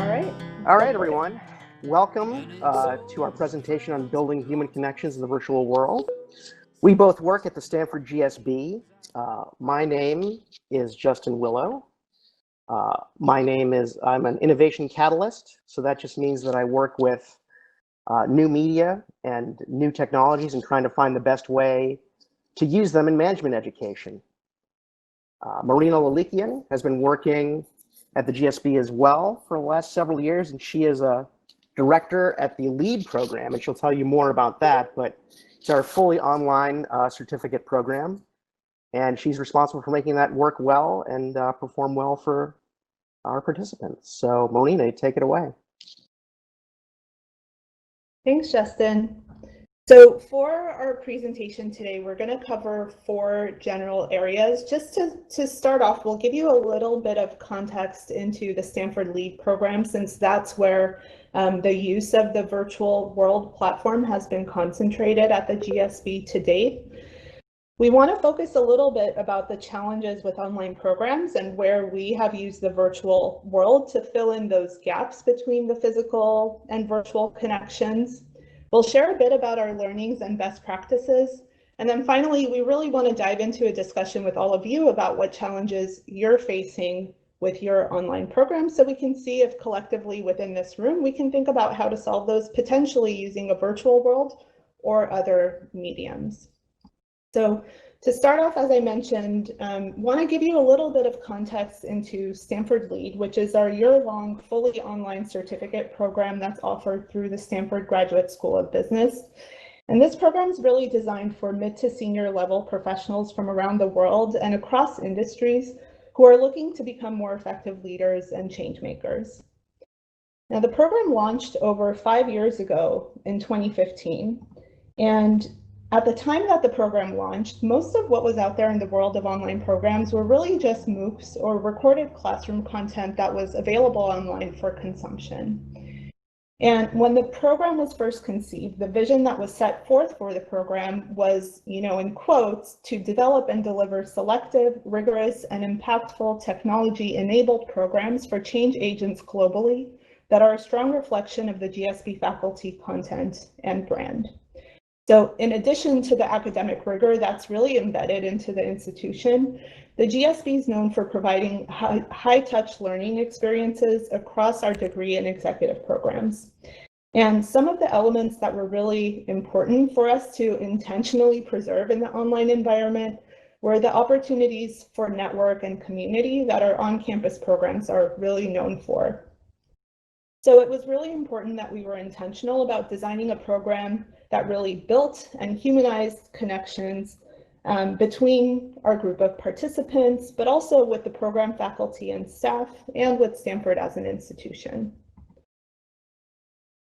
All right, everyone. Welcome to our presentation on building human connections in the virtual world. We both work at the Stanford GSB. My name is Justin Willow. I'm an innovation catalyst, so that just means that I work with new media and new technologies and trying to find the best way to use them in management education. Marina Lalikian has been working at the GSB as well for the last several years, and she is a director at the LEAD program, and she'll tell you more about that, but it's our fully online certificate program, and she's responsible for making that work well and perform well for our participants. So Marina, take it away. Thanks, Justin. So for our presentation today, we're going to cover 4 general areas. Just to start off, we'll give you a little bit of context into the Stanford LEAD program, since that's where the use of the virtual world platform has been concentrated at the GSB to date. We want to focus a little bit about the challenges with online programs and where we have used the virtual world to fill in those gaps between the physical and virtual connections. We'll share a bit about our learnings and best practices. And then finally, we really want to dive into a discussion with all of you about what challenges you're facing with your online program, so we can see if collectively within this room, we can think about how to solve those, potentially using a virtual world or other mediums. So to start off, as I mentioned, want to give you a little bit of context into Stanford LEAD, which is our year-long fully online certificate program that's offered through the Stanford Graduate School of Business. And this program is really designed for mid to senior level professionals from around the world and across industries who are looking to become more effective leaders and change makers. Now, the program launched over 5 years ago in 2015, and at the time that the program launched, most of what was out there in the world of online programs were really just MOOCs or recorded classroom content that was available online for consumption. And when the program was first conceived, the vision that was set forth for the program was, in quotes, to develop and deliver selective, rigorous, and impactful technology-enabled programs for change agents globally that are a strong reflection of the GSB faculty content and brand. So in addition to the academic rigor that's really embedded into the institution, the GSB is known for providing high-touch learning experiences across our degree and executive programs. And some of the elements that were really important for us to intentionally preserve in the online environment were the opportunities for network and community that our on-campus programs are really known for. So it was really important that we were intentional about designing a program that really built and humanized connections between our group of participants, but also with the program faculty and staff, and with Stanford as an institution.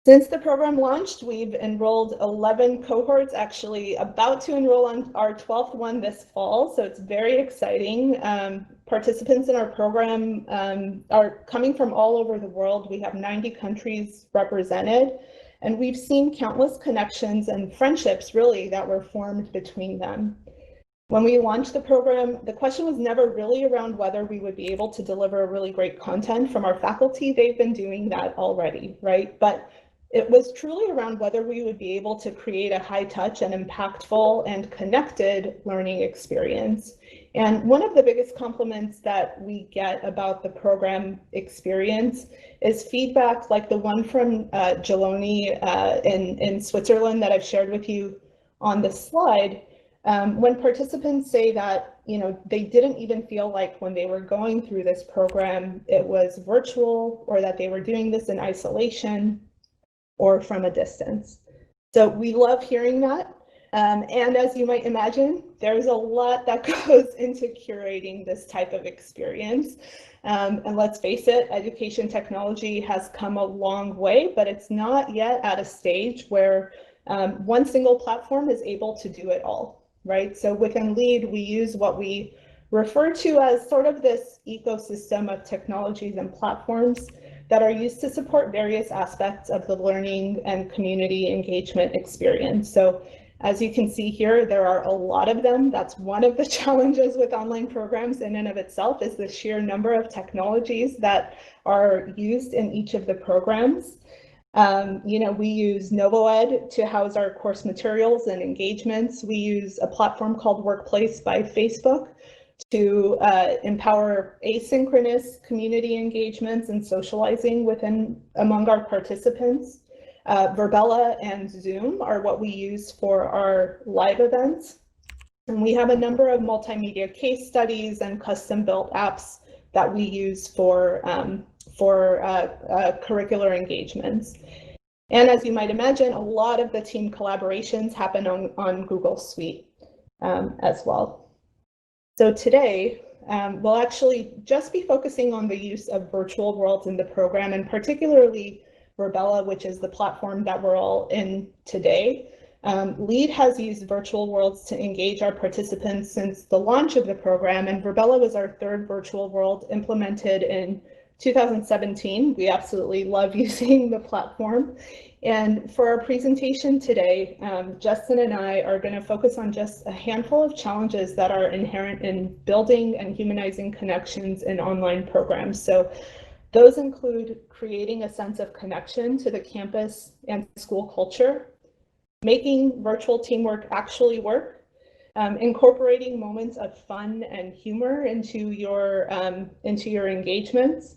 Since the program launched, we've enrolled 11 cohorts, actually about to enroll on our 12th one this fall, so it's very exciting. Participants in our program are coming from all over the world. We have 90 countries represented, and we've seen countless connections and friendships really that were formed between them. When we launched the program, the question was never really around whether we would be able to deliver really great content from our faculty. They've been doing that already, right? But it was truly around whether we would be able to create a high touch and impactful and connected learning experience. And one of the biggest compliments that we get about the program experience is feedback like the one from Geloni in Switzerland that I've shared with you on the slide. When participants say that, they didn't even feel like when they were going through this program, it was virtual, or that they were doing this in isolation or from a distance. So we love hearing that. And as you might imagine, there's a lot that goes into curating this type of experience. And let's face it, education technology has come a long way, but it's not yet at a stage where one single platform is able to do it all, right? So within LEAD, we use what we refer to as sort of this ecosystem of technologies and platforms that are used to support various aspects of the learning and community engagement experience. So As you can see here, there are a lot of them. That's one of the challenges with online programs in and of itself, is the sheer number of technologies that are used in each of the programs. We use NovoEd to house our course materials and engagements. We use a platform called Workplace by Facebook to empower asynchronous community engagements and socializing among our participants. VirBELA and Zoom are what we use for our live events. And we have a number of multimedia case studies and custom-built apps that we use for curricular engagements. And as you might imagine, a lot of the team collaborations happen on Google Suite as well. So today, we'll actually just be focusing on the use of virtual worlds in the program, and particularly VirBELA, which is the platform that we're all in today. LEAD has used virtual worlds to engage our participants since the launch of the program, and VirBELA was our third virtual world implemented in 2017. We absolutely love using the platform. And for our presentation today, Justin and I are going to focus on just a handful of challenges that are inherent in building and humanizing connections in online programs. So those include creating a sense of connection to the campus and school culture, making virtual teamwork actually work, incorporating moments of fun and humor into your engagements,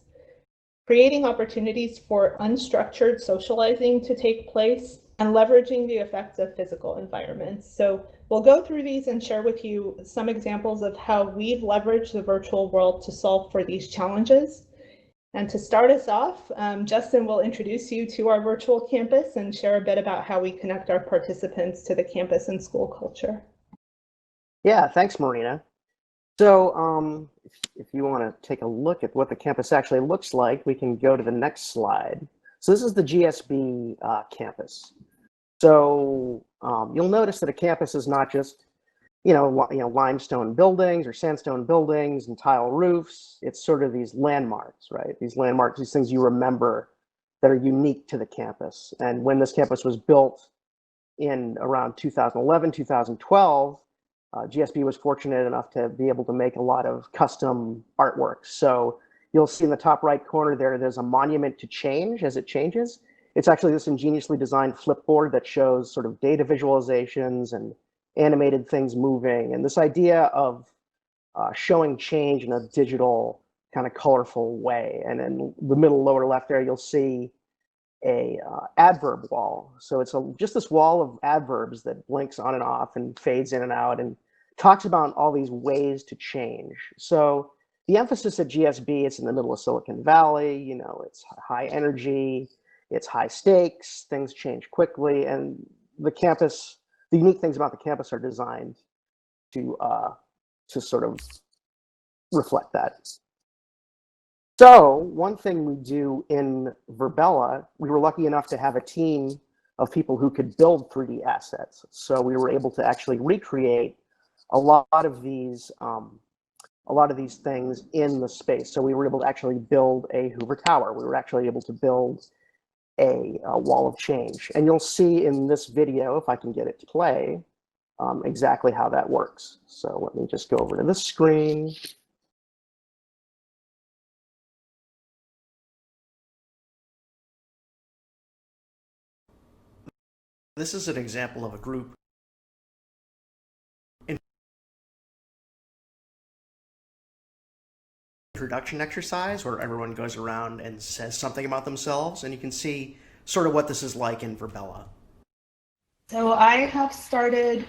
creating opportunities for unstructured socializing to take place, and leveraging the effects of physical environments. So we'll go through these and share with you some examples of how we've leveraged the virtual world to solve for these challenges. And to start us off, Justin will introduce you to our virtual campus and share a bit about how we connect our participants to the campus and school culture. Yeah, thanks, Marina. So if you want to take a look at what the campus actually looks like, we can go to the next slide. So this is the GSB campus. So you'll notice that a campus is not just limestone buildings or sandstone buildings and tile roofs. It's sort of these landmarks, right? These landmarks, these things you remember that are unique to the campus. And when this campus was built in around 2011, 2012, GSB was fortunate enough to be able to make a lot of custom artwork. So you'll see in the top right corner there's a monument to change as it changes. It's actually this ingeniously designed flipboard that shows sort of data visualizations and animated things moving. And this idea of showing change in a digital kind of colorful way. And in the middle lower left there, you'll see a adverb wall. So it's just this wall of adverbs that blinks on and off and fades in and out and talks about all these ways to change. So the emphasis at GSB, it's in the middle of Silicon Valley, it's high energy, it's high stakes, things change quickly, and the unique things about the campus are designed to sort of reflect that. So one thing we do in VirBELA, we were lucky enough to have a team of people who could build 3D assets. So we were able to actually recreate a lot of these things in the space. So we were able to actually build a Hoover Tower. We were actually able to build a wall of change. And you'll see in this video, if I can get it to play, exactly how that works. So let me just go over to this screen. This is an example of a group introduction exercise where everyone goes around and says something about themselves, and you can see sort of what this is like in VirBELA. So I have started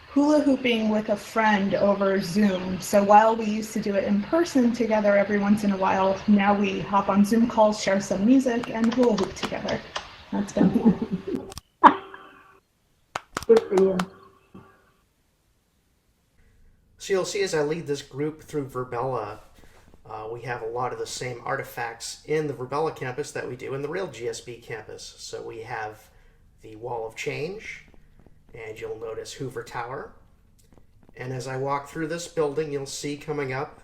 hula hooping with a friend over Zoom. So while we used to do it in person together every once in a while, now we hop on Zoom calls, share some music, and hula hoop together. That's been fun. Good for you. So you'll see as I lead this group through VirBELA, we have a lot of the same artifacts in the VirBELA campus that we do in the real GSB campus. So we have the Wall of Change, and you'll notice Hoover Tower. And as I walk through this building, you'll see coming up.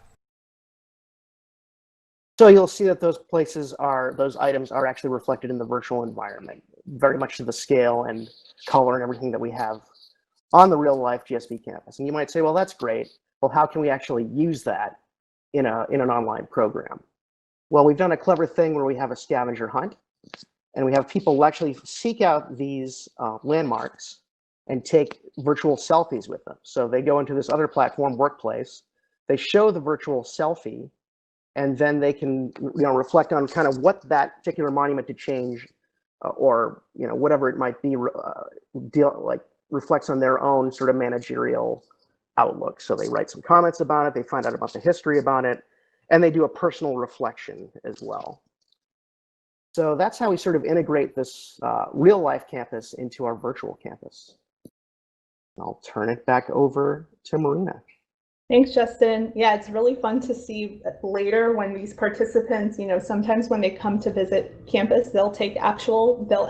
So you'll see that those items are actually reflected in the virtual environment, very much to the scale and color and everything that we have on the real life GSV campus. And you might say, well, that's great. Well, how can we actually use that in an online program? Well, we've done a clever thing where we have a scavenger hunt, and we have people actually seek out these landmarks and take virtual selfies with them. So they go into this other platform, Workplace, they show the virtual selfie, and then they can reflect on kind of what that particular monument to change or whatever it might be reflects on their own sort of managerial outlook. So they write some comments about it, they find out about the history about it, and they do a personal reflection as well. So that's how we sort of integrate this real life campus into our virtual campus. I'll turn it back over to Marina. Thanks, Justin. Yeah, it's really fun to see later when these participants, sometimes when they come to visit campus, they'll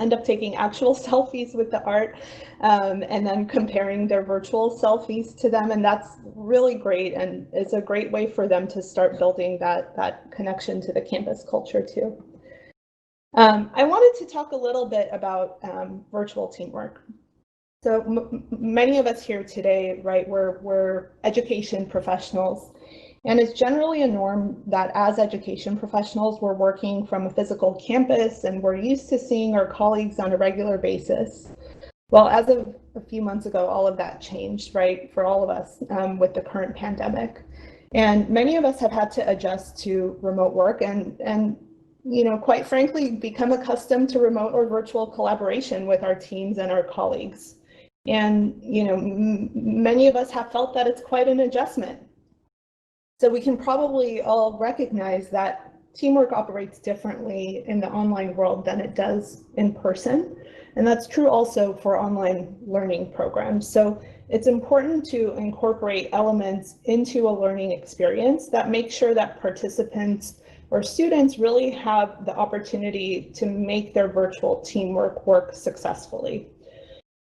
end up taking actual selfies with the art and then comparing their virtual selfies to them. And that's really great. And it's a great way for them to start building that connection to the campus culture too. I wanted to talk a little bit about virtual teamwork. So many of us here today, right, we're education professionals, and it's generally a norm that as education professionals, we're working from a physical campus and we're used to seeing our colleagues on a regular basis. Well, as of a few months ago, all of that changed, right, for all of us with the current pandemic. And many of us have had to adjust to remote work and quite frankly, become accustomed to remote or virtual collaboration with our teams and our colleagues. And, many of us have felt that it's quite an adjustment. So we can probably all recognize that teamwork operates differently in the online world than it does in person. And that's true also for online learning programs. So it's important to incorporate elements into a learning experience that make sure that participants or students really have the opportunity to make their virtual teamwork work successfully.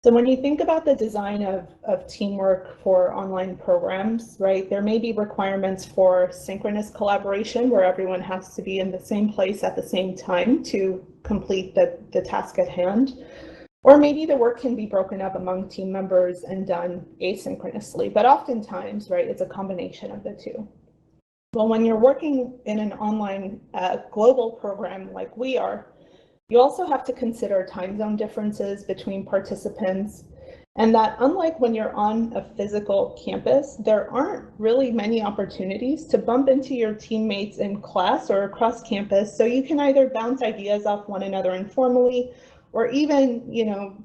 So when you think about the design of teamwork for online programs, right, there may be requirements for synchronous collaboration where everyone has to be in the same place at the same time to complete the task at hand. Or maybe the work can be broken up among team members and done asynchronously, but oftentimes, right, it's a combination of the two. Well, when you're working in an online global program like we are, you also have to consider time zone differences between participants, and that unlike when you're on a physical campus, there aren't really many opportunities to bump into your teammates in class or across campus, so you can either bounce ideas off one another informally, or even,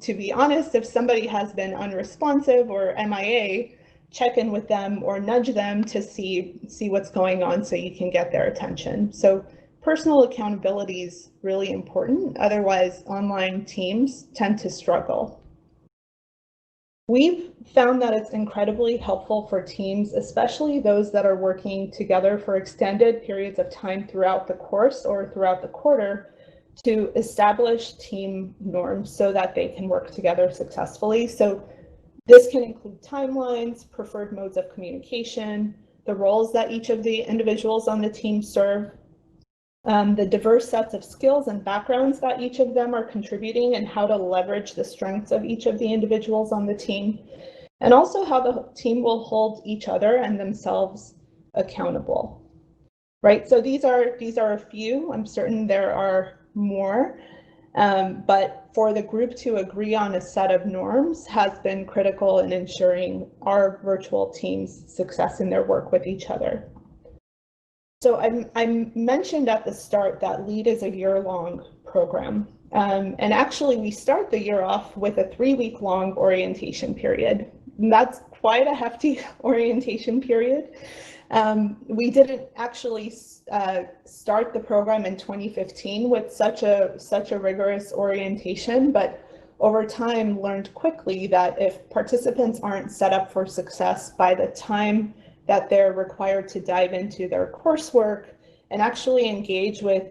to be honest, if somebody has been unresponsive or MIA, check in with them or nudge them to see what's going on so you can get their attention. So personal accountability is really important. Otherwise, online teams tend to struggle. We've found that it's incredibly helpful for teams, especially those that are working together for extended periods of time throughout the course or throughout the quarter, to establish team norms so that they can work together successfully. So this can include timelines, preferred modes of communication, the roles that each of the individuals on the team serve, the diverse sets of skills and backgrounds that each of them are contributing, and how to leverage the strengths of each of the individuals on the team, and also how the team will hold each other and themselves accountable. Right, so these are a few. I'm certain there are more, but for the group to agree on a set of norms has been critical in ensuring our virtual team's success in their work with each other. So I mentioned at the start that LEAD is a year-long program, and actually we start the year off with a 3-week-long orientation period. And that's quite a hefty orientation period. We didn't actually start the program in 2015 with such a rigorous orientation, but over time learned quickly that if participants aren't set up for success by the time that they're required to dive into their coursework and actually engage with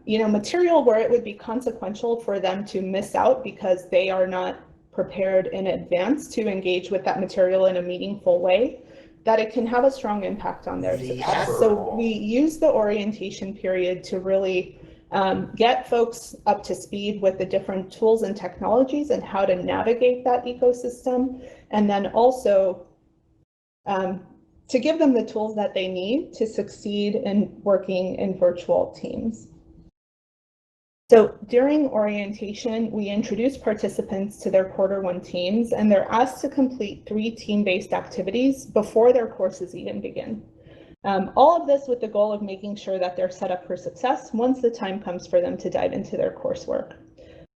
material where it would be consequential for them to miss out because they are not prepared in advance to engage with that material in a meaningful way, that it can have a strong impact on their success. So we use the orientation period to really get folks up to speed with the different tools and technologies and how to navigate that ecosystem, and then also to give them the tools that they need to succeed in working in virtual teams. So during orientation, we introduce participants to their Q1 teams, and they're asked to complete 3 team-based activities before their courses even begin. All of this with the goal of making sure that they're set up for success once the time comes for them to dive into their coursework.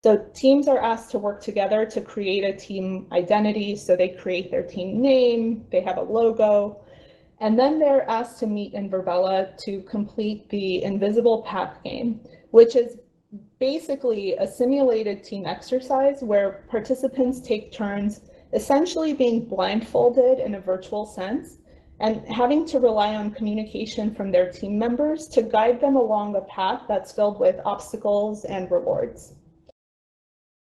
So teams are asked to work together to create a team identity. So they create their team name, they have a logo, and then they're asked to meet in VirBELA to complete the invisible path game, which is basically a simulated team exercise where participants take turns essentially being blindfolded in a virtual sense and having to rely on communication from their team members to guide them along a path that's filled with obstacles and rewards.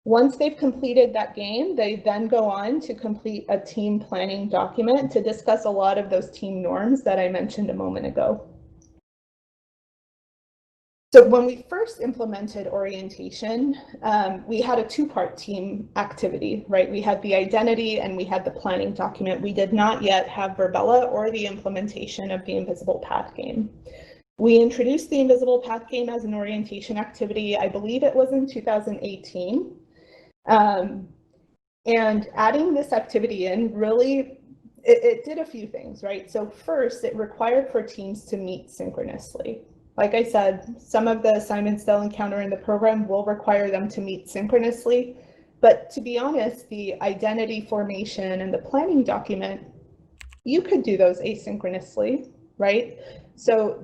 Once they've completed that game, they then go on to complete a team planning document to discuss a lot of those team norms that I mentioned a moment ago. So when we first implemented orientation, we had a 2-part team activity, right? We had the identity and we had the planning document. We did not yet have VirBELA or the implementation of the invisible path game. We introduced the invisible path game as an orientation activity, I believe it was in 2018. And adding this activity in really, it did a few things, right? So first, it required for teams to meet synchronously. Like I said, some of the assignments they'll encounter in the program will require them to meet synchronously. But to be honest, the identity formation and the planning document, you could do those asynchronously, right? So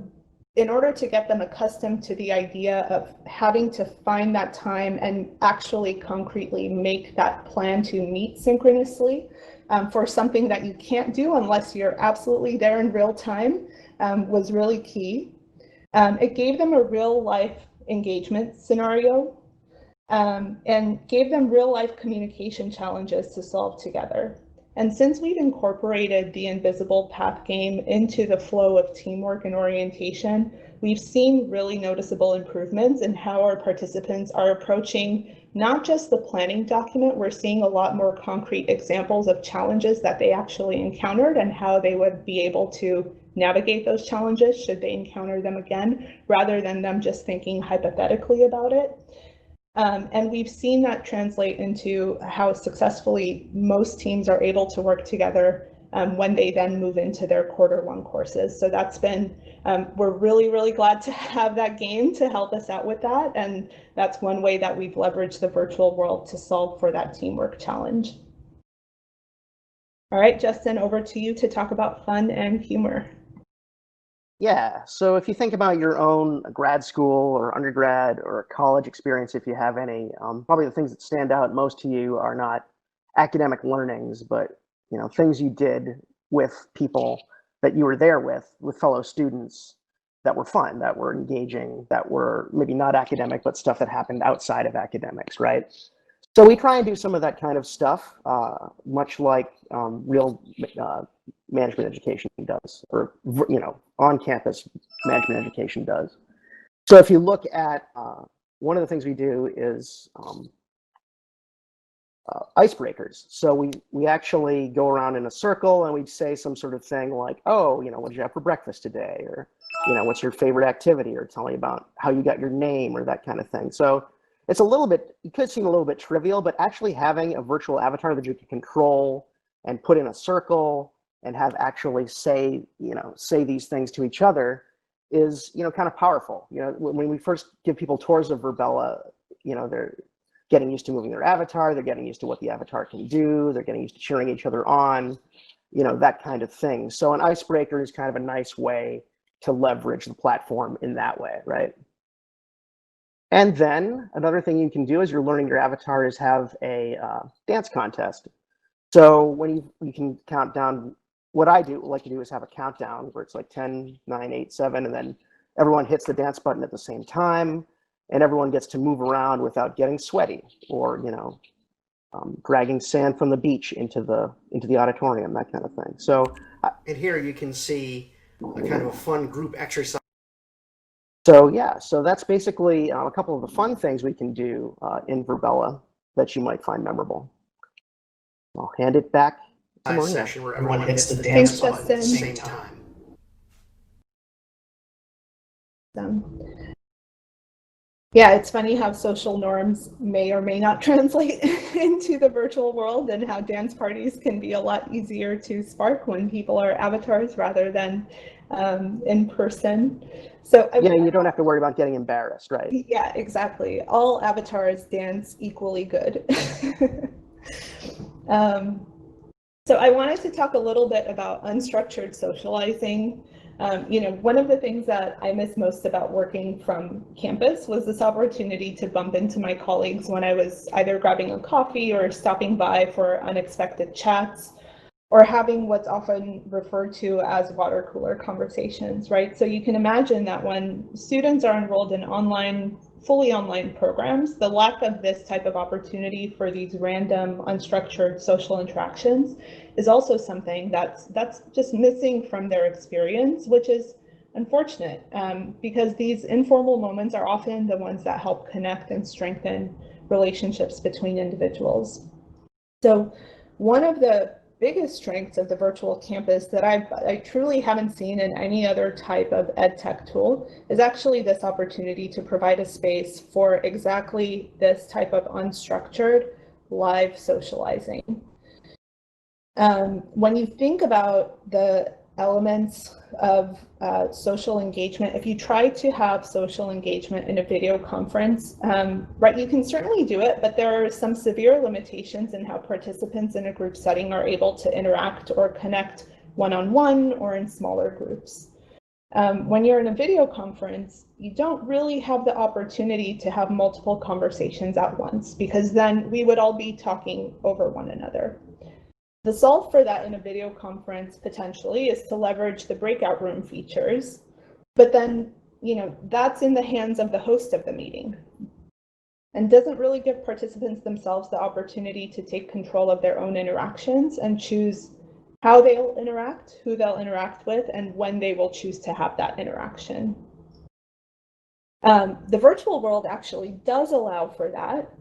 in order to get them accustomed to the idea of having to find that time and actually concretely make that plan to meet synchronously for something that you can't do unless you're absolutely there in real time was really key. It gave them a real life engagement scenario and gave them real life communication challenges to solve together. And since we've incorporated the invisible path game into the flow of teamwork and orientation, we've seen really noticeable improvements in how our participants are approaching not just the planning document. We're seeing a lot more concrete examples of challenges that they actually encountered and how they would be able to navigate those challenges should they encounter them again, rather than them just thinking hypothetically about it. And we've seen that translate into how successfully most teams are able to work together when they then move into their Q1 courses. So that's been, we're really, really glad to have that game to help us out with that. And that's one way that we've leveraged the virtual world to solve for that teamwork challenge. All right, Justin, over to you to talk about fun and humor. Yeah, so if you think about your own grad school or undergrad or college experience, if you have any, probably the things that stand out most to you are not academic learnings, but things you did with people that you were there with fellow students that were fun, that were engaging, that were maybe not academic, but stuff that happened outside of academics, right? So we try and do some of that kind of stuff, much like real management education does, or on-campus management education does. So if you look at one of the things we do is icebreakers. So we actually go around in a circle and we'd say some sort of thing like, oh, what did you have for breakfast today? Or, what's your favorite activity? Or tell me about how you got your name, or that kind of thing. So it's a little bit, it could seem a little bit trivial, but actually having a virtual avatar that you can control and put in a circle and have actually say these things to each other is, kind of powerful. When we first give people tours of VirBELA, they're getting used to moving their avatar, they're getting used to what the avatar can do, they're getting used to cheering each other on, that kind of thing. So an icebreaker is kind of a nice way to leverage the platform in that way, right? And then another thing you can do as you're learning your avatar is have a dance contest. So when you can count down, what I like to do is have a countdown where it's like 10, 9, 8, 7, and then everyone hits the dance button at the same time, and everyone gets to move around without getting sweaty or dragging sand from the beach into the auditorium, that kind of thing. So and here you can see a kind of a fun group exercise. So yeah, so that's basically a couple of the fun things we can do in VirBELA that you might find memorable. I'll hand it back session where everyone hits the dance button at the same time. Yeah, it's funny how social norms may or may not translate into the virtual world, and how dance parties can be a lot easier to spark when people are avatars rather than in person. So yeah, you don't have to worry about getting embarrassed, right? Yeah, exactly. All avatars dance equally good. So I wanted to talk a little bit about unstructured socializing. One of the things that I miss most about working from campus was this opportunity to bump into my colleagues when I was either grabbing a coffee or stopping by for unexpected chats, or having what's often referred to as water cooler conversations, right? So you can imagine that when students are enrolled in fully online programs, the lack of this type of opportunity for these random, unstructured social interactions is also something that's just missing from their experience, which is unfortunate, because these informal moments are often the ones that help connect and strengthen relationships between individuals. So one of the biggest strengths of the virtual campus that I truly haven't seen in any other type of ed tech tool is actually this opportunity to provide a space for exactly this type of unstructured live socializing. When you think about the elements of social engagement, if you try to have social engagement in a video conference, right, you can certainly do it, but there are some severe limitations in how participants in a group setting are able to interact or connect one-on-one or in smaller groups. When you're in a video conference, you don't really have the opportunity to have multiple conversations at once, because then we would all be talking over one another. The solve for that in a video conference potentially is to leverage the breakout room features, but then, that's in the hands of the host of the meeting and doesn't really give participants themselves the opportunity to take control of their own interactions and choose how they'll interact, who they'll interact with, and when they will choose to have that interaction. The virtual world actually does allow for that,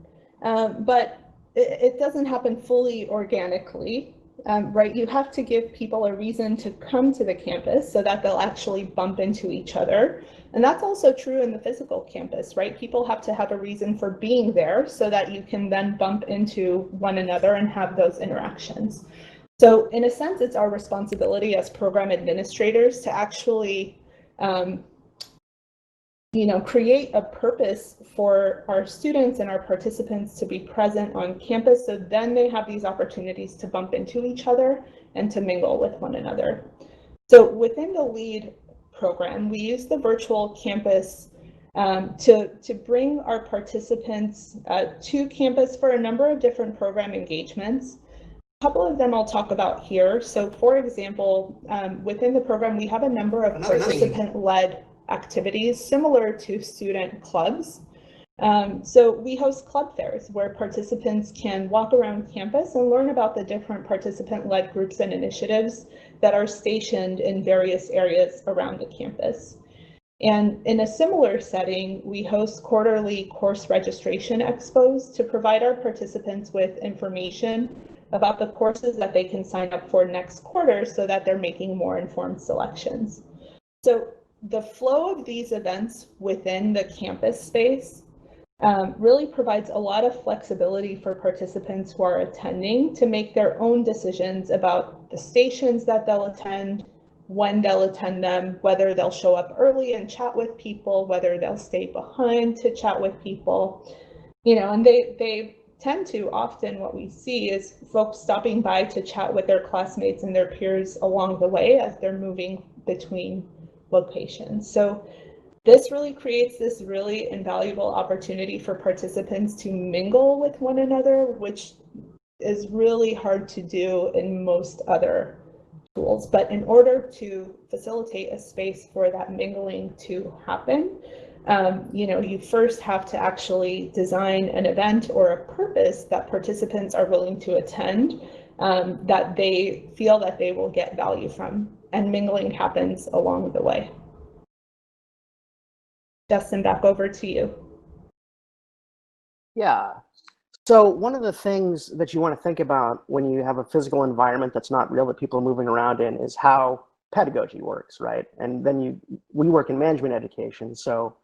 but it doesn't happen fully organically, right? You have to give people a reason to come to the campus so that they'll actually bump into each other. And that's also true in the physical campus, right? People have to have a reason for being there so that you can then bump into one another and have those interactions. So in a sense, it's our responsibility as program administrators to actually create a purpose for our students and our participants to be present on campus, so then they have these opportunities to bump into each other and to mingle with one another. So within the LEAD program, we use the virtual campus to bring our participants to campus for a number of different program engagements. A couple of them I'll talk about here. So for example, within the program, we have a number of participant-led activities similar to student clubs. So we host club fairs where participants can walk around campus and learn about the different participant-led groups and initiatives that are stationed in various areas around the campus. And in a similar setting, we host quarterly course registration expos to provide our participants with information about the courses that they can sign up for next quarter so that they're making more informed selections. So the flow of these events within the campus space really provides a lot of flexibility for participants who are attending to make their own decisions about the stations that they'll attend, when they'll attend them, whether they'll show up early and chat with people, whether they'll stay behind to chat with people, and they tend to, often what we see is folks stopping by to chat with their classmates and their peers along the way as they're moving between locations. So this really creates this really invaluable opportunity for participants to mingle with one another, which is really hard to do in most other tools. But in order to facilitate a space for that mingling to happen, you first have to actually design an event or a purpose that participants are willing to attend, that they feel that they will get value from, and mingling happens along the way. Justin, back over to you. Yeah. So one of the things that you want to think about when you have a physical environment that's not real, that people are moving around in, is how pedagogy works, right? And then we work in management education, so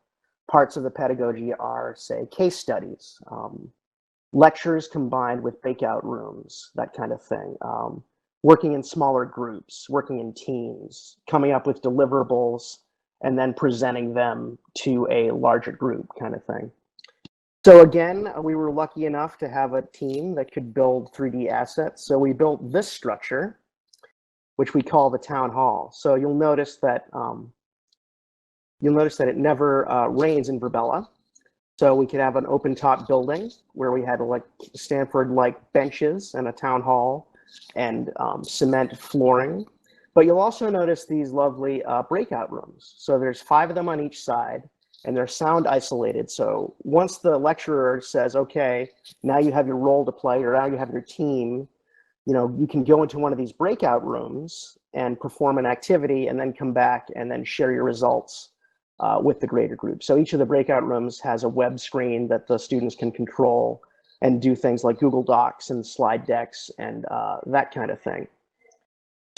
parts of the pedagogy are, say, case studies, lectures combined with breakout rooms, that kind of thing. Working in smaller groups, working in teams, coming up with deliverables, and then presenting them to a larger group, kind of thing. So again, we were lucky enough to have a team that could build 3D assets. So we built this structure, which we call the town hall. So you'll notice that it never rains in VirBELA. So we could have an open top building where we had like Stanford-like benches and a town hall and cement flooring. But you'll also notice these lovely breakout rooms. So there's 5 of them on each side, and they're sound isolated. So once the lecturer says, okay, now you have your role to play, or now you have your team, you can go into one of these breakout rooms and perform an activity and then come back and then share your results with the greater group. So each of the breakout rooms has a web screen that the students can control and do things like Google Docs and slide decks and that kind of thing.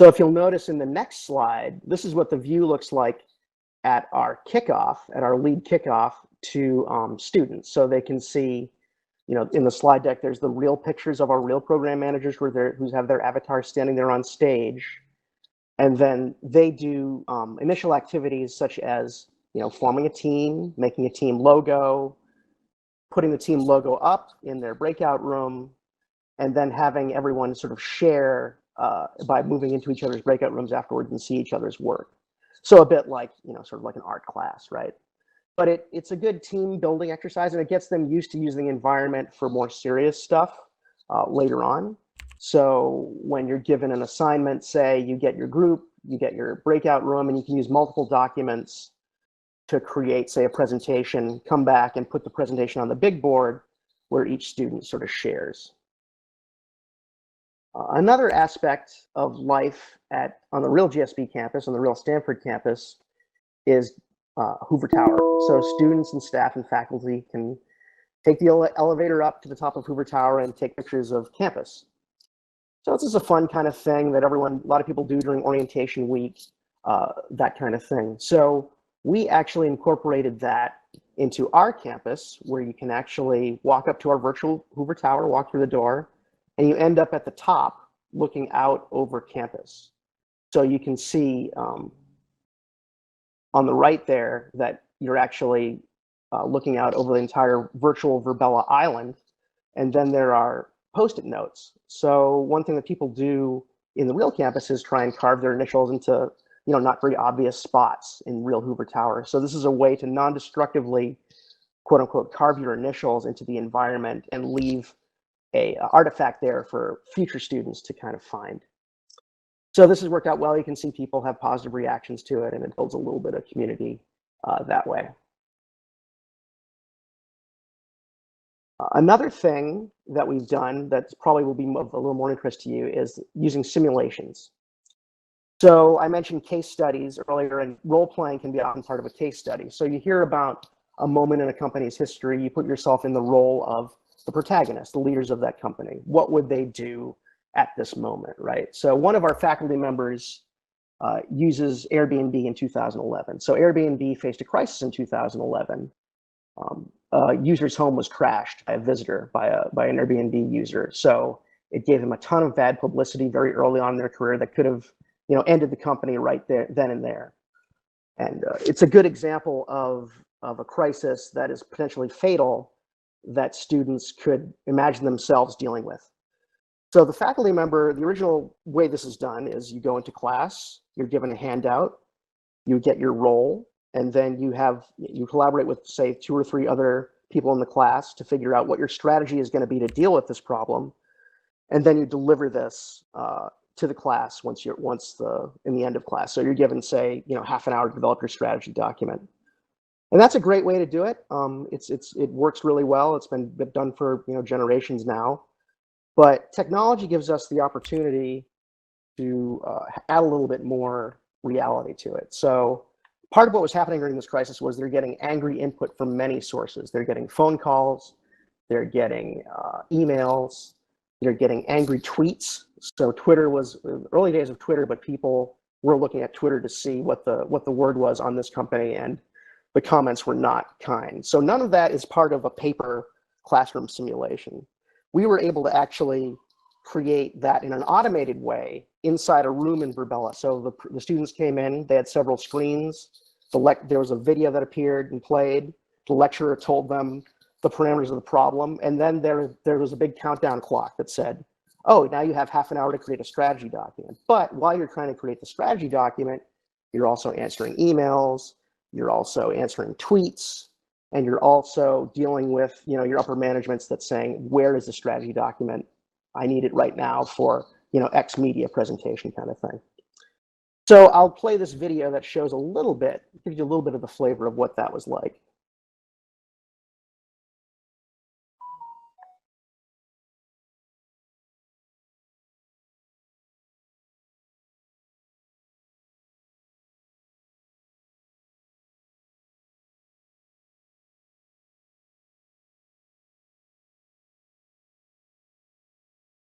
So if you'll notice in the next slide, this is what the view looks like at our kickoff, at our lead kickoff to students. So they can see, in the slide deck, there's the real pictures of our real program managers who have their avatars standing there on stage. And then they do initial activities such as, forming a team, making a team logo, putting the team logo up in their breakout room, and then having everyone sort of share by moving into each other's breakout rooms afterwards and see each other's work. So a bit like, sort of like an art class, right? But it's a good team building exercise, and it gets them used to using the environment for more serious stuff later on. So when you're given an assignment, say you get your group, you get your breakout room, and you can use multiple documents to create, say, a presentation, come back and put the presentation on the big board where each student sort of shares. Another aspect of life on the real GSB campus, on the real Stanford campus, is Hoover Tower. So students and staff and faculty can take the elevator up to the top of Hoover Tower and take pictures of campus. So this is a fun kind of thing that a lot of people do during orientation week, that kind of thing. So we actually incorporated that into our campus, where you can actually walk up to our virtual Hoover Tower, walk through the door, and you end up at the top looking out over campus. So you can see on the right there that you're actually looking out over the entire virtual VirBELA island. And then there are Post-it notes. So one thing that people do in the real campus is try and carve their initials into not very obvious spots in real Hoover Tower. So this is a way to non-destructively, quote unquote, carve your initials into the environment and leave a artifact there for future students to kind of find. So this has worked out well. You can see people have positive reactions to it, and it builds a little bit of community that way. Another thing that we've done that probably will be of a little more interest to you is using simulations. So I mentioned case studies earlier, and role-playing can be often part of a case study. So you hear about a moment in a company's history, you put yourself in the role of the protagonist, the leaders of that company. What would they do at this moment, right? So one of our faculty members uses Airbnb in 2011. So Airbnb faced a crisis in 2011. A user's home was trashed by a visitor, by an Airbnb user. So it gave them a ton of bad publicity very early on in their career that could have, ended the company right there, then and there. And it's a good example of a crisis that is potentially fatal that students could imagine themselves dealing with. So the faculty member, the original way this is done is you go into class, you're given a handout, you get your role, and then you collaborate with, say, 2 or 3 other people in the class to figure out what your strategy is going to be to deal with this problem. And then you deliver this to the class in the end of class. So you're given, say, half an hour to develop your strategy document. And that's a great way to do it. It works really well. It's been done for generations now. But technology gives us the opportunity to add a little bit more reality to it. So part of what was happening during this crisis was they're getting angry input from many sources. They're getting phone calls, they're getting emails, they're getting angry tweets. So Twitter was early days of Twitter, but people were looking at Twitter to see what the word was on this company, and the comments were not kind. So none of that is part of a paper classroom simulation. We were able to actually create that in an automated way inside a room in VirBELA. So the students came in, they had several screens. There was a video that appeared and played. The lecturer told them the parameters of the problem. And then there was a big countdown clock that said, oh, now you have half an hour to create a strategy document. But while you're trying to create the strategy document, you're also answering emails, you're also answering tweets, and you're also dealing with, your upper managements that's saying, where is the strategy document? I need it right now for, X media presentation kind of thing. So I'll play this video that shows a little bit, gives you a little bit of the flavor of what that was like.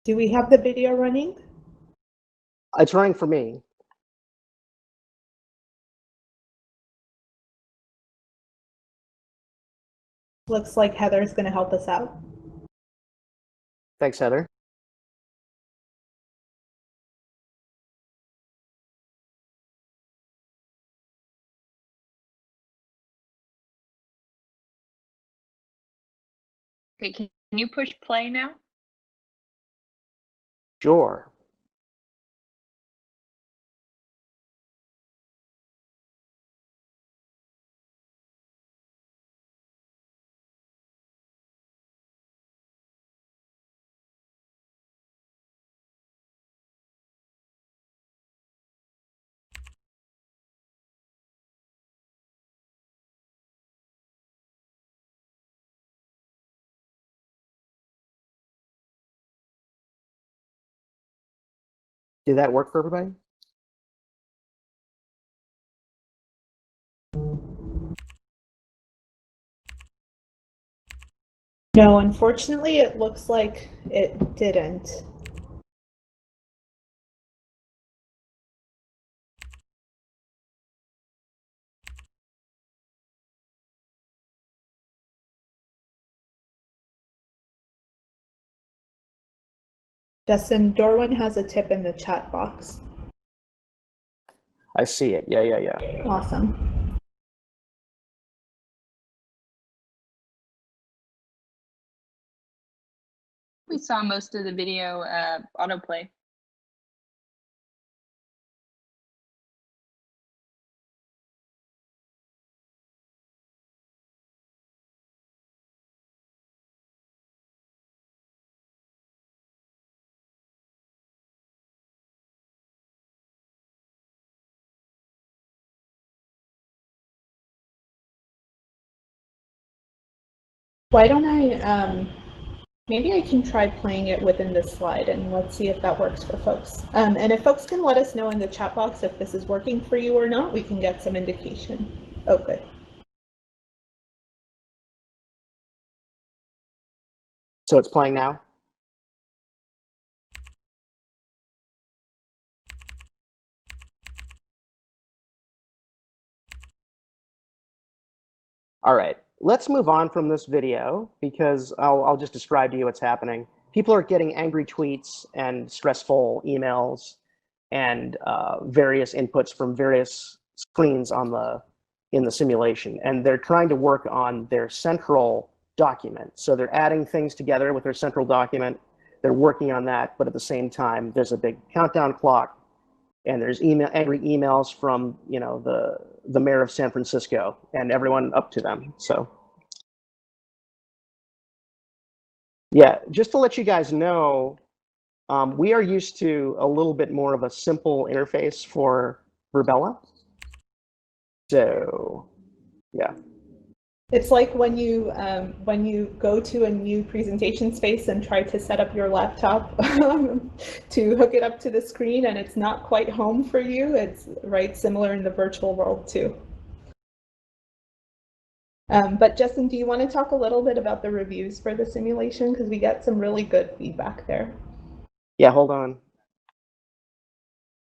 Do we have the video running? It's running for me. Looks like Heather's going to help us out. Thanks, Heather. Okay, can you push play now? Sure. Did that work for everybody? No, unfortunately, it looks like it didn't. Justin, Dorwin has a tip in the chat box. I see it. Yeah. Awesome. We saw most of the video autoplay. Why don't maybe I can try playing it within this slide, and let's see if that works for folks. And if folks can let us know in the chat box if this is working for you or not, we can get some indication. Oh, good. So it's playing now? All right, let's move on from this video because I'll just describe to you what's happening. People are getting angry tweets and stressful emails and various inputs from various screens in the simulation, and they're trying to work on their central document. So they're adding things together with their central document. They're working on that, but at the same time, there's a big countdown clock, and there's angry emails from the mayor of San Francisco and everyone up to them. So yeah, just to let you guys know, we are used to a little bit more of a simple interface for VirBELA. So yeah. It's like when you go to a new presentation space and try to set up your laptop to hook it up to the screen, and it's not quite home for you. It's right similar in the virtual world too. But Justin, do you want to talk a little bit about the reviews for the simulation? Because we got some really good feedback there. Yeah, hold on.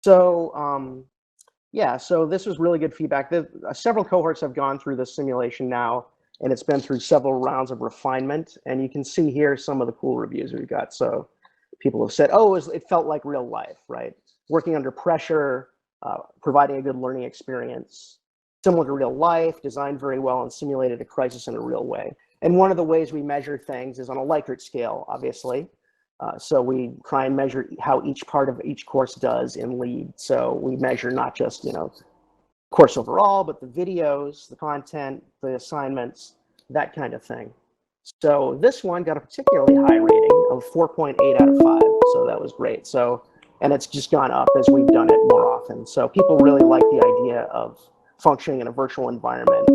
So yeah, so this was really good feedback. Several cohorts have gone through this simulation now, and it's been through several rounds of refinement. And you can see here some of the cool reviews we've got. So people have said, oh, it felt like real life, right? Working under pressure, providing a good learning experience, similar to real life, designed very well, and simulated a crisis in a real way. And one of the ways we measure things is on a Likert scale, obviously. So we try and measure how each part of each course does in LEAD. So we measure not just, course overall, but the videos, the content, the assignments, that kind of thing. So this one got a particularly high rating of 4.8 out of 5. So that was great. So, and it's just gone up as we've done it more often. So people really like the idea of functioning in a virtual environment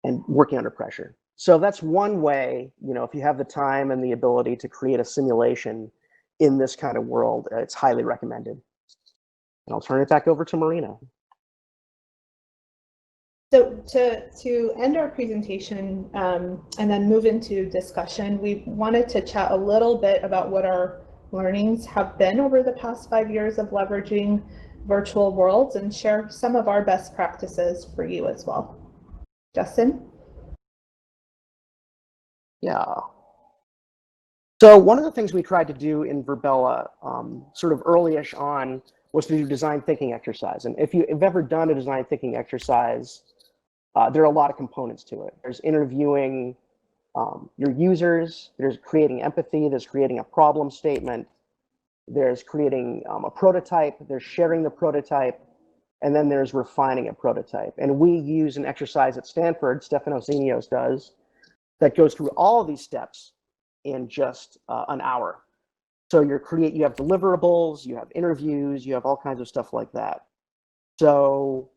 and working under pressure. So that's one way, if you have the time and the ability to create a simulation in this kind of world, it's highly recommended. And I'll turn it back over to Marina. So to end our presentation and then move into discussion, we wanted to chat a little bit about what our learnings have been over the past 5 years of leveraging virtual worlds and share some of our best practices for you as well. Justin? Yeah. So one of the things we tried to do in VirBELA sort of early-ish on was to do design thinking exercise. And if you've ever done a design thinking exercise, there are a lot of components to it. There's interviewing your users, there's creating empathy, there's creating a problem statement, there's creating a prototype, there's sharing the prototype, and then there's refining a prototype. And we use an exercise at Stanford, Stefanos Zenios does, that goes through all of these steps in just an hour. So you have deliverables, you have interviews, you have all kinds of stuff like that. So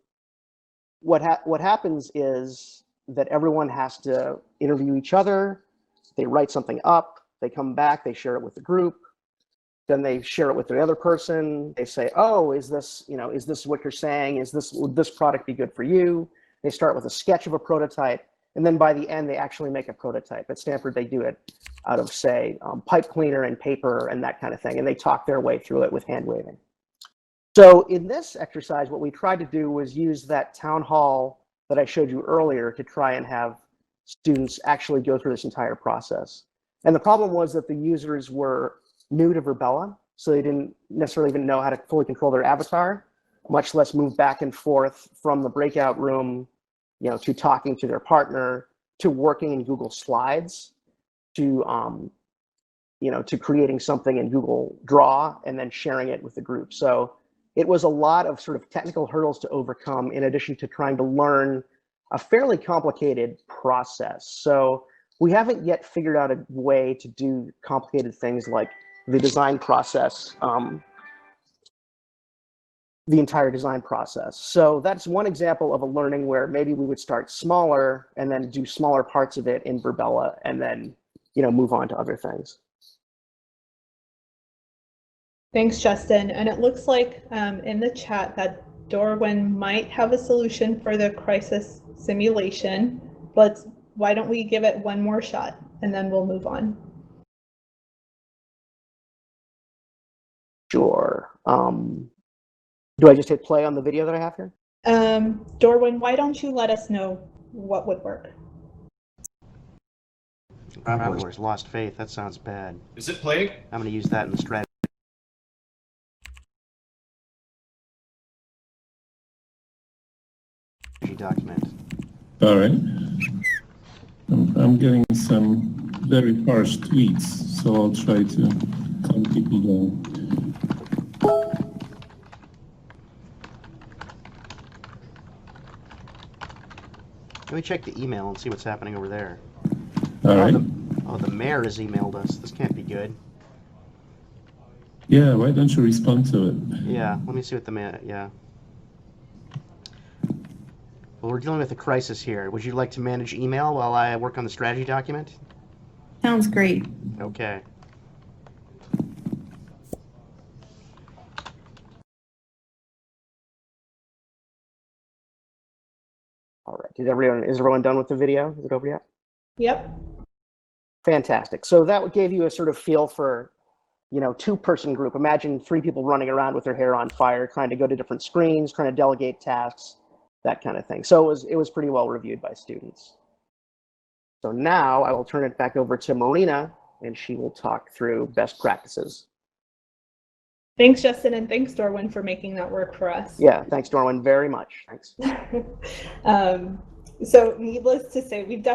what happens is that everyone has to interview each other. They write something up, they come back, they share it with the group, then they share it with the other person. They say, oh, is this what you're saying? Would this product be good for you? They start with a sketch of a prototype, and then by the end, they actually make a prototype. At Stanford, they do it out of, say, pipe cleaner and paper and that kind of thing, and they talk their way through it with hand waving. So in this exercise, what we tried to do was use that town hall that I showed you earlier to try and have students actually go through this entire process. And the problem was that the users were new to VirBELA, so they didn't necessarily even know how to fully control their avatar, much less move back and forth from the breakout room, to talking to their partner, to working in Google Slides, to creating something in Google Draw and then sharing it with the group. So it was a lot of sort of technical hurdles to overcome in addition to trying to learn a fairly complicated process. So we haven't yet figured out a way to do complicated things like the design process, the entire design process. So that's one example of a learning where maybe we would start smaller and then do smaller parts of it in VirBELA and then, move on to other things. Thanks, Justin. And it looks like in the chat that Dorwin might have a solution for the crisis simulation, but why don't we give it one more shot and then we'll move on. Sure. Do I just hit play on the video that I have here? Dorwin, why don't you let us know what would work? Travelers lost faith. That sounds bad. Is it playing? I'm going to use that in the strategy document. All right. I'm getting some very harsh tweets, so I'll try to calm people down. Let me check the email and see what's happening over there. All right. The mayor has emailed us. This can't be good. Yeah, why don't you respond to it? Yeah, let me see what the mayor, yeah. Well, we're dealing with a crisis here. Would you like to manage email while I work on the strategy document? Sounds great. Okay. All right, is everyone done with the video? Is it over yet? Yep. Fantastic. So that gave you a sort of feel for, two-person group. Imagine 3 people running around with their hair on fire, trying to go to different screens, trying to delegate tasks, that kind of thing. So it was pretty well reviewed by students. So now I will turn it back over to Molina, and she will talk through best practices. Thanks, Justin, and thanks, Dorwin, for making that work for us. Yeah, thanks, Dorwin, very much. Thanks. So needless to say, we've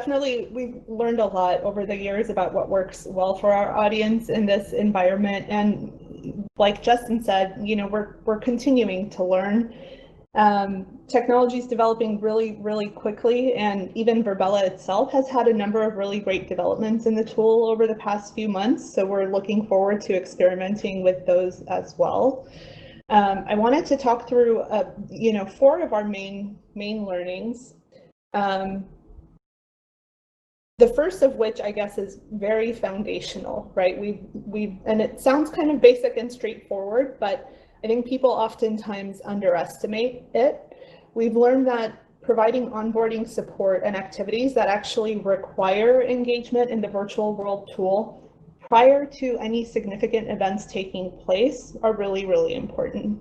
learned a lot over the years about what works well for our audience in this environment. And like Justin said, we're continuing to learn. Technology is developing really, really quickly, and even VirBELA itself has had a number of really great developments in the tool over the past few months. So we're looking forward to experimenting with those as well. I wanted to talk through, 4 of our main learnings. The first of which, I guess, is very foundational, right? And it sounds kind of basic and straightforward, but I think people oftentimes underestimate it. We've learned that providing onboarding support and activities that actually require engagement in the virtual world tool prior to any significant events taking place are really, really important.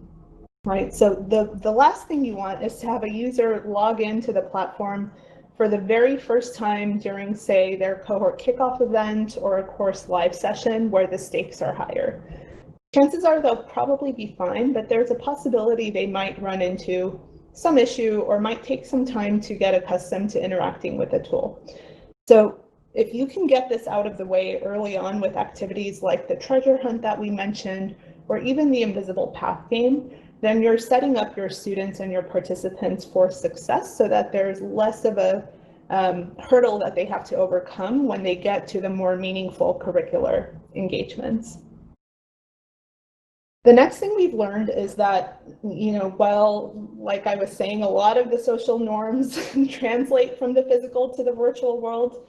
Right, so the last thing you want is to have a user log into the platform for the very first time during, say, their cohort kickoff event or a course live session where the stakes are higher. Chances are they'll probably be fine, but there's a possibility they might run into some issue or might take some time to get accustomed to interacting with the tool. So if you can get this out of the way early on with activities like the treasure hunt that we mentioned, or even the invisible path game, then you're setting up your students and your participants for success so that there's less of a hurdle that they have to overcome when they get to the more meaningful curricular engagements. The next thing we've learned is that, while, like I was saying, a lot of the social norms translate from the physical to the virtual world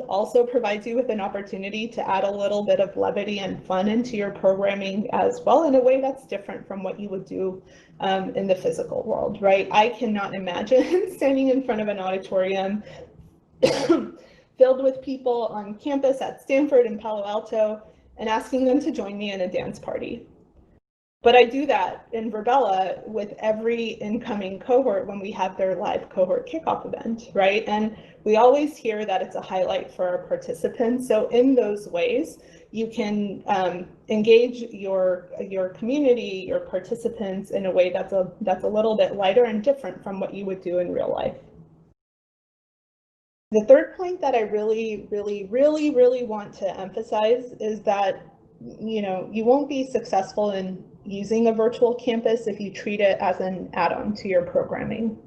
also provides you with an opportunity to add a little bit of levity and fun into your programming as well, in a way that's different from what you would do in the physical world, right? I cannot imagine standing in front of an auditorium filled with people on campus at Stanford and Palo Alto and asking them to join me in a dance party. But I do that in VirBELA with every incoming cohort when we have their live cohort kickoff event, right? And we always hear that it's a highlight for our participants. So in those ways, you can engage your community, your participants in a way that's a little bit lighter and different from what you would do in real life. The third point that I really want to emphasize is that, you won't be successful in using a virtual campus if you treat it as an add-on to your programming.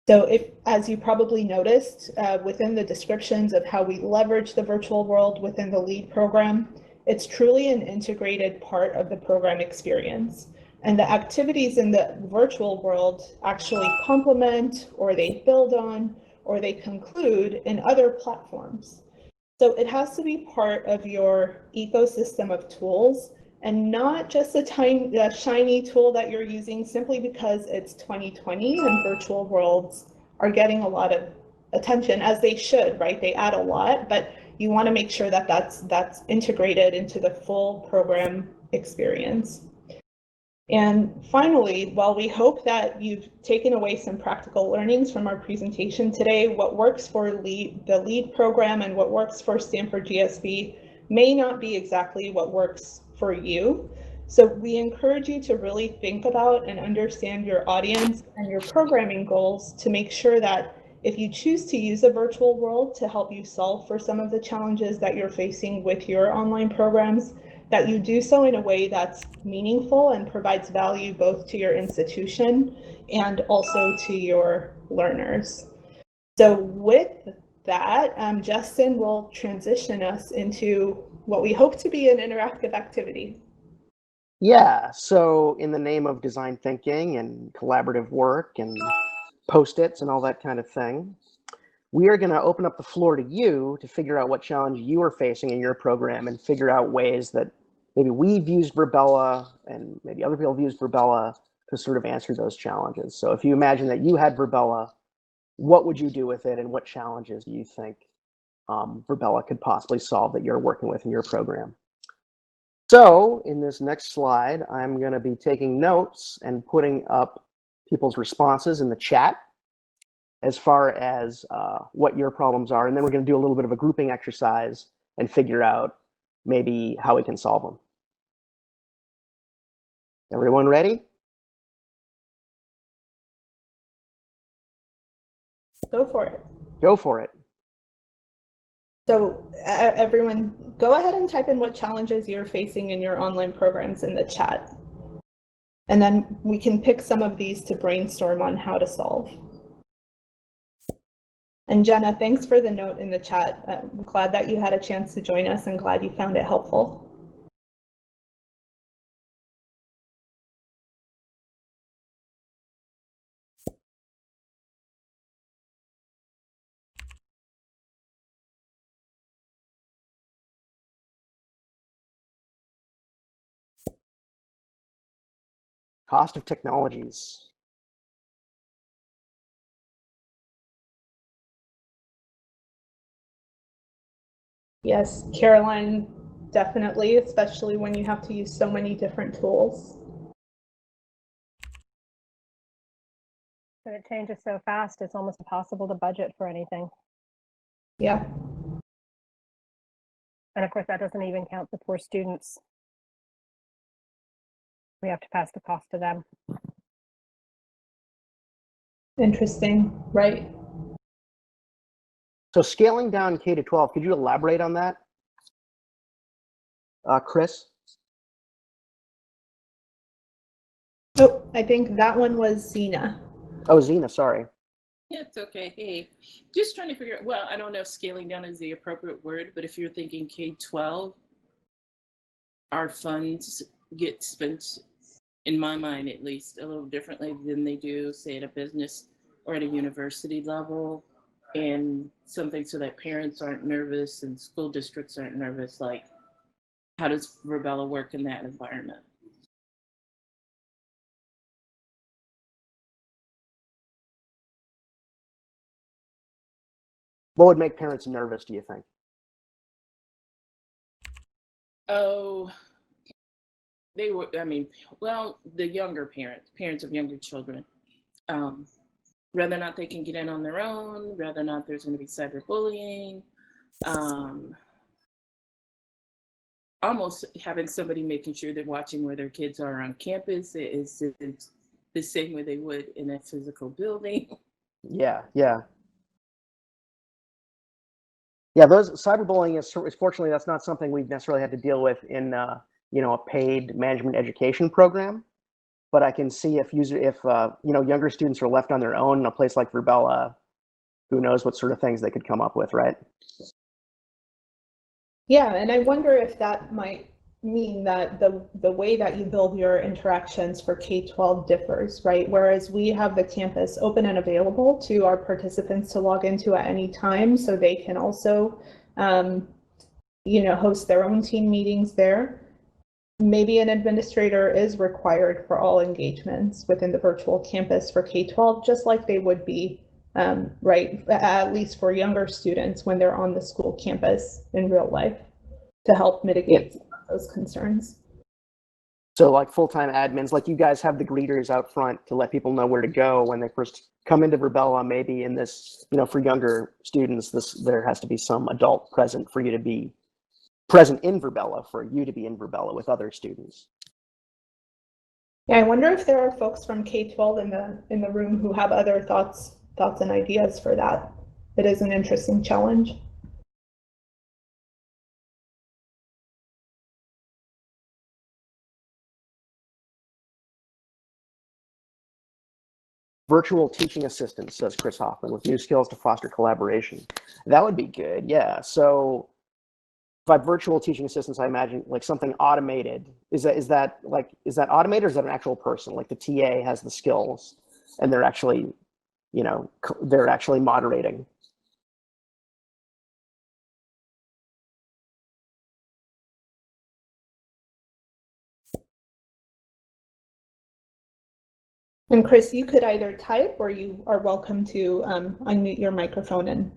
So as you probably noticed within the descriptions of how we leverage the virtual world within the LEAD program, it's truly an integrated part of the program experience. And the activities in the virtual world actually complement, or they build on, or they conclude in other platforms. So it has to be part of your ecosystem of tools and not just a shiny tool that you're using simply because it's 2020 and virtual worlds are getting a lot of attention, as they should, right? They add a lot, but you want to make sure that that's integrated into the full program experience. And finally, while we hope that you've taken away some practical learnings from our presentation today, what works for the LEAD program and what works for Stanford GSV may not be exactly what works for you. So we encourage you to really think about and understand your audience and your programming goals to make sure that if you choose to use a virtual world to help you solve for some of the challenges that you're facing with your online programs, that you do so in a way that's meaningful and provides value both to your institution and also to your learners. So with that, Justin will transition us into what we hope to be an interactive activity. Yeah, so in the name of design thinking and collaborative work and Post-its and all that kind of thing, we are going to open up the floor to you to figure out what challenge you are facing in your program and figure out ways that maybe we've used VirBELA and maybe other people have used VirBELA to sort of answer those challenges. So if you imagine that you had VirBELA what would you do with it, and what challenges do you think VirBELA could possibly solve that you're working with in your program? So in this next slide, I'm going to be taking notes and putting up people's responses in the chat as far as what your problems are. And then we're going to do a little bit of a grouping exercise and figure out maybe how we can solve them. Everyone ready? Go for it. Go for it. So everyone, go ahead and type in what challenges you're facing in your online programs in the chat. And then we can pick some of these to brainstorm on how to solve. And Jenna, thanks for the note in the chat. I'm glad that you had a chance to join us and glad you found it helpful. Cost of technologies. Yes, Caroline, definitely, especially when you have to use so many different tools. But it changes so fast, it's almost impossible to budget for anything. Yeah. And of course, that doesn't even count the poor students. We have to pass the cost to them. Interesting, right? So scaling down K to 12, could you elaborate on that? Chris? Oh, I think that one was Zena. Oh, Zena, sorry. Yeah, it's okay. Hey, just trying to figure out, well, I don't know if scaling down is the appropriate word, but if you're thinking K-12, our funds get spent, in my mind at least, a little differently than they do, say, at a business or at a university level, and something so that parents aren't nervous and school districts aren't nervous. Like, how does VirBELA work in that environment? What would make parents nervous, do you think? Oh, they were, I mean, well, the younger parents of younger children, whether or not they can get in on their own, whether or not there's going to be cyberbullying, almost having somebody making sure they're watching where their kids are on campus is the same way they would in a physical building. Yeah, yeah. Yeah, those cyberbullying is fortunately that's not something we've necessarily had to deal with in you know, a paid management education program. But I can see if you know, younger students are left on their own in a place like VirBELA, who knows what sort of things they could come up with, right? Yeah, and I wonder if that might mean that the way that you build your interactions for K-12 differs, right? Whereas we have the campus open and available to our participants to log into at any time, so they can also, you know, host their own team meetings there. Maybe an administrator is required for all engagements within the virtual campus for K-12, just like they would be, right, at least for younger students when they're on the school campus in real life, to help mitigate some of those concerns. So like full-time admins, like you guys have the greeters out front to let people know where to go when they first come into VirBELA. Maybe in this, you know, for younger students, there has to be some adult present for you to be present in VirBELA, for you to be in VirBELA with other students. Yeah, I wonder if there are folks from K-12 in the room who have other thoughts and ideas for that. It is an interesting challenge. Virtual teaching assistants, says Chris Hoffman, with new skills to foster collaboration. That would be good, yeah. So by virtual teaching assistants, I imagine like something automated. Is that automated, or is that an actual person? Like the TA has the skills and they're actually, you know, they're actually moderating. And Chris, you could either type or you are welcome to unmute your microphone and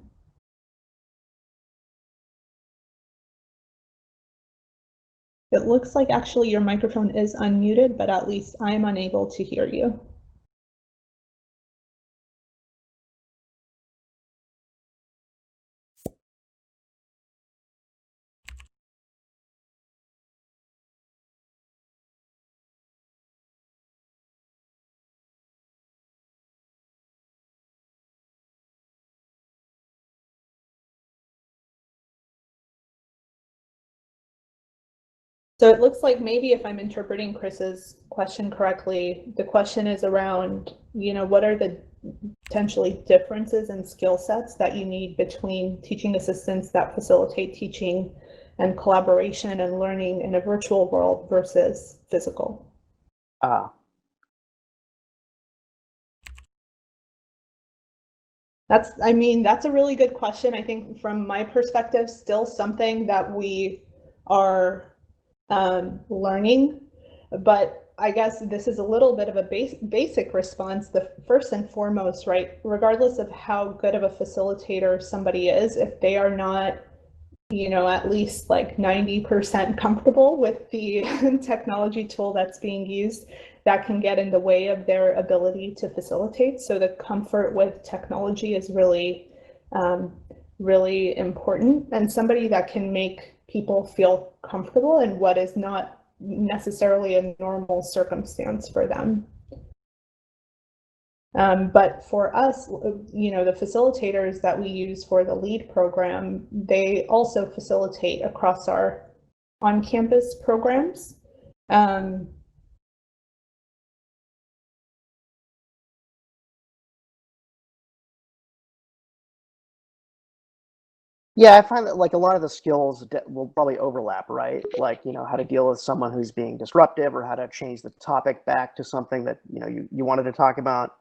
it looks like actually your microphone is unmuted, but at least I'm unable to hear you. So it looks like maybe if I'm interpreting Chris's question correctly, the question is around, what are the potentially differences in skill sets that you need between teaching assistants that facilitate teaching and collaboration and learning in a virtual world versus physical? That's a really good question. I think from my perspective, still something that we are learning, but I guess this is a little bit of a basic response. The first and foremost, right, regardless of how good of a facilitator somebody is, if they are not, at least like 90% comfortable with the technology tool that's being used, that can get in the way of their ability to facilitate. So the comfort with technology is really, really important, and somebody that can make people feel comfortable in what is not necessarily a normal circumstance for them. But for us, the facilitators that we use for the LEAD program, they also facilitate across our on-campus programs. Yeah, I find that like a lot of the skills will probably overlap, right? Like, how to deal with someone who's being disruptive or how to change the topic back to something that, you wanted to talk about.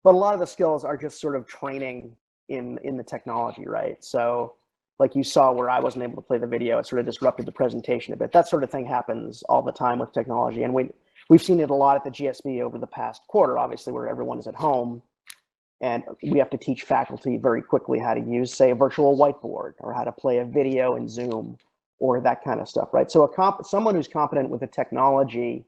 But a lot of the skills are just sort of training in the technology, right? So like you saw where I wasn't able to play the video, it sort of disrupted the presentation a bit. That sort of thing happens all the time with technology. And we've seen it a lot at the GSB over the past quarter, obviously, where everyone is at home. And we have to teach faculty very quickly how to use, say, a virtual whiteboard or how to play a video in Zoom or that kind of stuff, right? So someone who's competent with the technology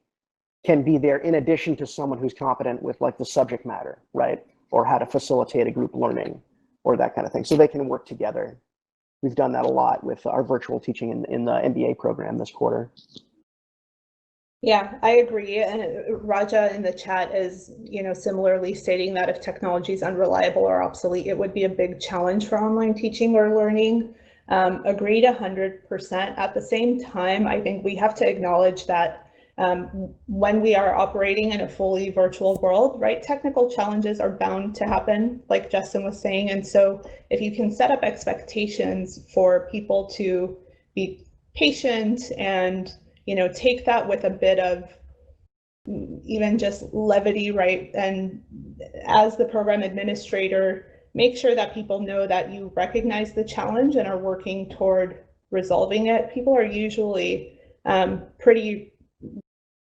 can be there in addition to someone who's competent with like the subject matter, right? Or how to facilitate a group learning or that kind of thing. So they can work together. We've done that a lot with our virtual teaching in the MBA program this quarter. Yeah, I agree. And Raja in the chat is, similarly stating that if technology is unreliable or obsolete, it would be a big challenge for online teaching or learning. Agreed 100%. At the same time, I think we have to acknowledge that when we are operating in a fully virtual world, right, technical challenges are bound to happen, like Justin was saying. And so if you can set up expectations for people to be patient and take that with a bit of even just levity, right? And as the program administrator, make sure that people know that you recognize the challenge and are working toward resolving it. People are usually pretty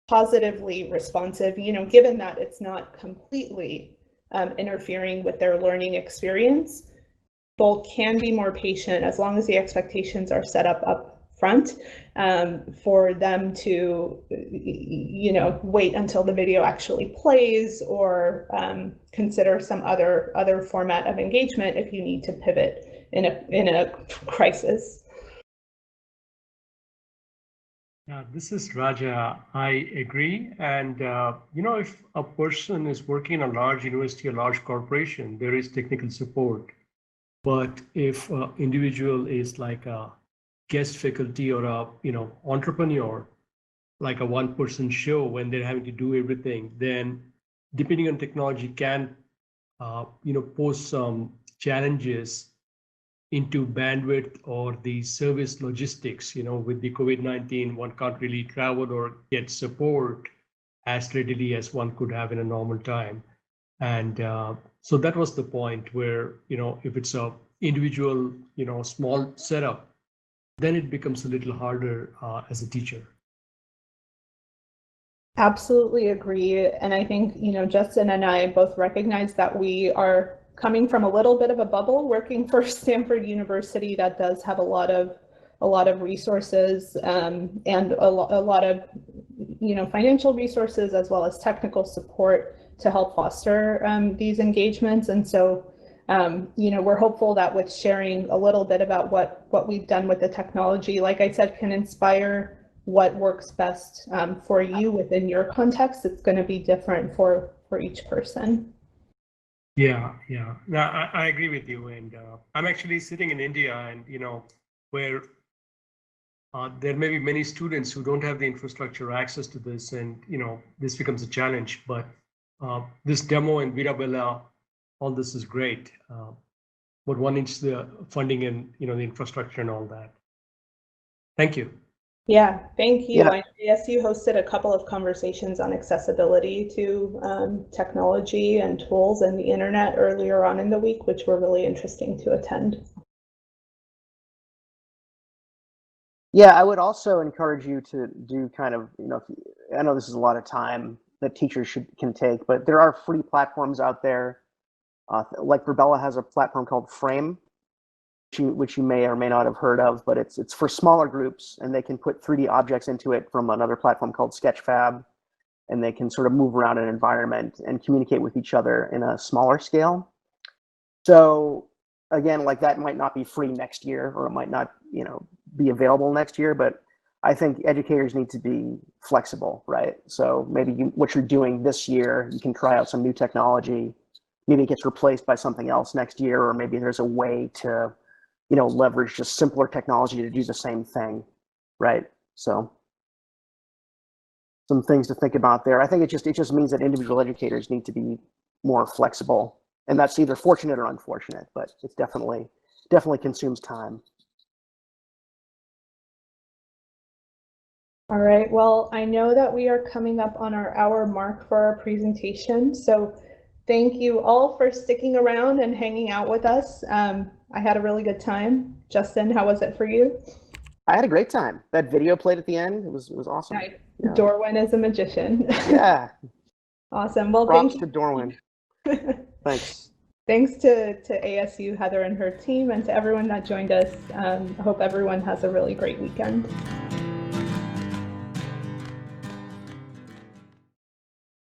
positively responsive, given that it's not completely interfering with their learning experience. People can be more patient as long as the expectations are set up front for them to, wait until the video actually plays or consider some other format of engagement if you need to pivot in a crisis. This is Raja. I agree. And, if a person is working in a large university, a large corporation, there is technical support. But if an individual is like a guest faculty or a entrepreneur, like a one-person show when they're having to do everything, then depending on technology can pose some challenges into bandwidth or the service logistics. With the COVID-19, one can't really travel or get support as readily as one could have in a normal time. And so that was the point where, if it's a individual, small setup, then it becomes a little harder as a teacher. Absolutely agree. And I think, Justin and I both recognize that we are coming from a little bit of a bubble working for Stanford University that does have a lot of resources and a lot of financial resources as well as technical support to help foster these engagements. And so we're hopeful that with sharing a little bit about what we've done with the technology, like I said, can inspire what works best for you within your context. It's going to be different for each person. Yeah. No, I agree with you. And I'm actually sitting in India, and where there may be many students who don't have the infrastructure access to this, and this becomes a challenge. But this demo in VirBELA, all this is great. But one needs the funding and the infrastructure and all that. Thank you. Yeah, thank you. Yeah. ASU hosted a couple of conversations on accessibility to technology and tools and the internet earlier on in the week, which were really interesting to attend. Yeah, I would also encourage you to do kind of, I know this is a lot of time that teachers can take, but there are free platforms out there. Like VirBELA has a platform called Frame, which you may or may not have heard of, but it's for smaller groups, and they can put 3D objects into it from another platform called Sketchfab, and they can sort of move around an environment and communicate with each other in a smaller scale. So again, like that might not be free next year, or it might not, be available next year, but I think educators need to be flexible, right? So maybe what you're doing this year, you can try out some new technology. Maybe it gets replaced by something else next year, or maybe there's a way to leverage just simpler technology to do the same thing, right? So some things to think about there. I think it just means that individual educators need to be more flexible, and that's either fortunate or unfortunate, but it's definitely consumes time. All right, well, I know that we are coming up on our hour mark for our presentation, so thank you all for sticking around and hanging out with us. I had a really good time. Justin, how was it for you? I had a great time. That video played at the end. It was awesome. Right. Yeah. Dorwin is a magician. Yeah. Awesome. Well, props thank to Dorwin. Thanks. Thanks to ASU, Heather and her team, and to everyone that joined us. I hope everyone has a really great weekend.